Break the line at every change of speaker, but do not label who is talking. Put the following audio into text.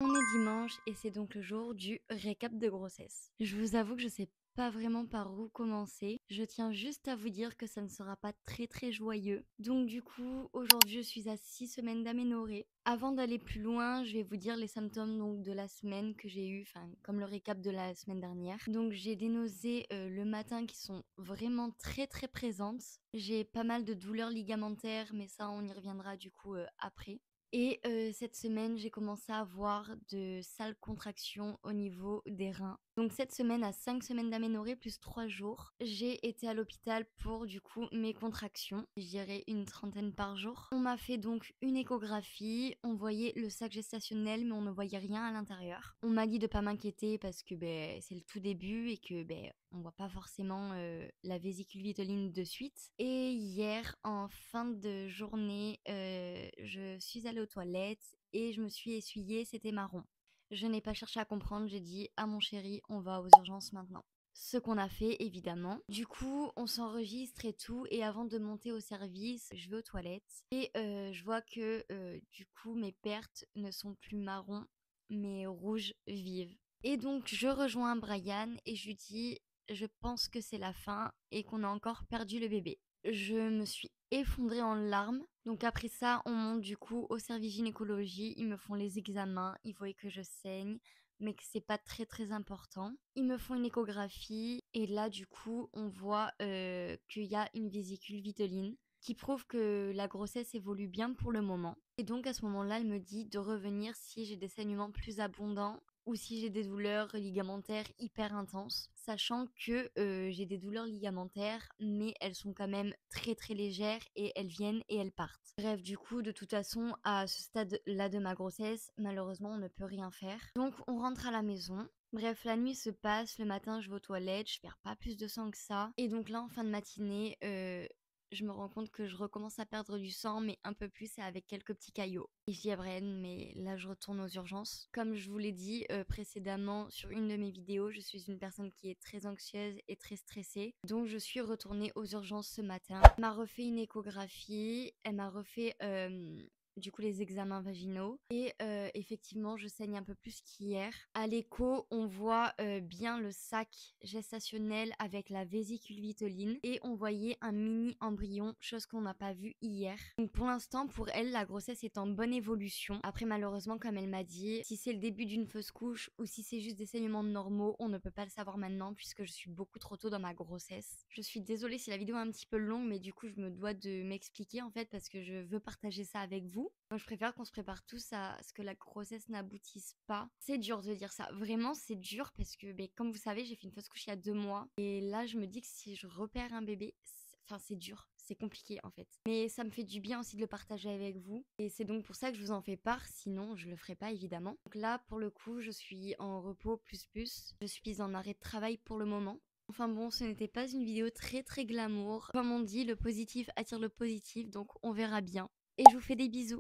On est dimanche et c'est donc le jour du récap de grossesse. Je vous avoue que je sais pas vraiment par où commencer. Je tiens juste à vous dire que ça ne sera pas très joyeux. Donc du coup, aujourd'hui je suis à 6 semaines d'aménorrhée. Avant d'aller plus loin, je vais vous dire les symptômes donc de la semaine que j'ai eu, enfin comme le récap de la semaine dernière. Donc j'ai des nausées le matin qui sont vraiment très présentes. J'ai pas mal de douleurs ligamentaires, mais ça on y reviendra du coup après. Et cette semaine, j'ai commencé à avoir de sales contractions au niveau des reins. Donc cette semaine, à 5 semaines d'aménorrhée plus 3 jours, j'ai été à l'hôpital pour du coup mes contractions. Je dirais une trentaine par jour. On m'a fait donc une échographie, on voyait le sac gestationnel mais on ne voyait rien à l'intérieur. On m'a dit de pas m'inquiéter parce que c'est le tout début et que on voit pas forcément la vésicule vitelline de suite. Et hier, en fin de journée, je suis allée aux toilettes et je me suis essuyée, c'était marron. Je n'ai pas cherché à comprendre, j'ai dit à mon chéri, on va aux urgences maintenant. Ce qu'on a fait, évidemment. Du coup, on s'enregistre et tout, et avant de monter au service, je vais aux toilettes et je vois que du coup, mes pertes ne sont plus marron, mais rouges vives. Et donc, je rejoins Brian et je lui dis, je pense que c'est la fin et qu'on a encore perdu le bébé. Je me suis effondrée en larmes. Donc après ça, on monte du coup au service gynécologie. Ils me font les examens. Ils voient que je saigne, mais que c'est pas très important. Ils me font une échographie et là du coup, on voit qu'il y a une vésicule vitelline qui prouve que la grossesse évolue bien pour le moment. Et donc à ce moment-là, elle me dit de revenir si j'ai des saignements plus abondants ou si j'ai des douleurs ligamentaires hyper intenses, sachant que j'ai des douleurs ligamentaires, mais elles sont quand même très légères et elles viennent et elles partent. Bref, du coup, de toute façon, à ce stade-là de ma grossesse, malheureusement, on ne peut rien faire. Donc, on rentre à la maison. Bref, la nuit se passe, le matin je vais aux toilettes, je perds pas plus de sang que ça. Et donc là, en fin de matinée, je me rends compte que je recommence à perdre du sang, mais un peu plus et avec quelques petits caillots. Et je dis à Brian, mais là je retourne aux urgences. Comme je vous l'ai dit précédemment sur une de mes vidéos, je suis une personne qui est très anxieuse et très stressée. Donc je suis retournée aux urgences ce matin. Elle m'a refait une échographie, elle m'a refait du coup les examens vaginaux et effectivement je saigne un peu plus qu'hier. À l'écho on voit bien le sac gestationnel avec la vésicule vitelline et on voyait un mini embryon, chose qu'on n'a pas vu hier. Donc pour l'instant pour elle la grossesse est en bonne évolution. Après malheureusement comme elle m'a dit, si c'est le début d'une fausse couche ou si c'est juste des saignements normaux, on ne peut pas le savoir maintenant puisque je suis beaucoup trop tôt dans ma grossesse. Je suis désolée si la vidéo est un petit peu longue mais du coup je me dois de m'expliquer en fait parce que je veux partager ça avec vous. Moi, je préfère qu'on se prépare tous à ce que la grossesse n'aboutisse pas. C'est dur de dire ça. Vraiment, c'est dur parce que, comme vous savez, j'ai fait une fausse couche il y a 2 mois. Et là, je me dis que si je repère un bébé, enfin, c'est dur. C'est compliqué, en fait. Mais ça me fait du bien aussi de le partager avec vous. Et c'est donc pour ça que je vous en fais part. Sinon, je le ferai pas, évidemment. Donc là, pour le coup, je suis en repos plus. Je suis en arrêt de travail pour le moment. Enfin bon, ce n'était pas une vidéo très glamour. Comme on dit, le positif attire le positif, donc on verra bien. Et je vous fais des bisous.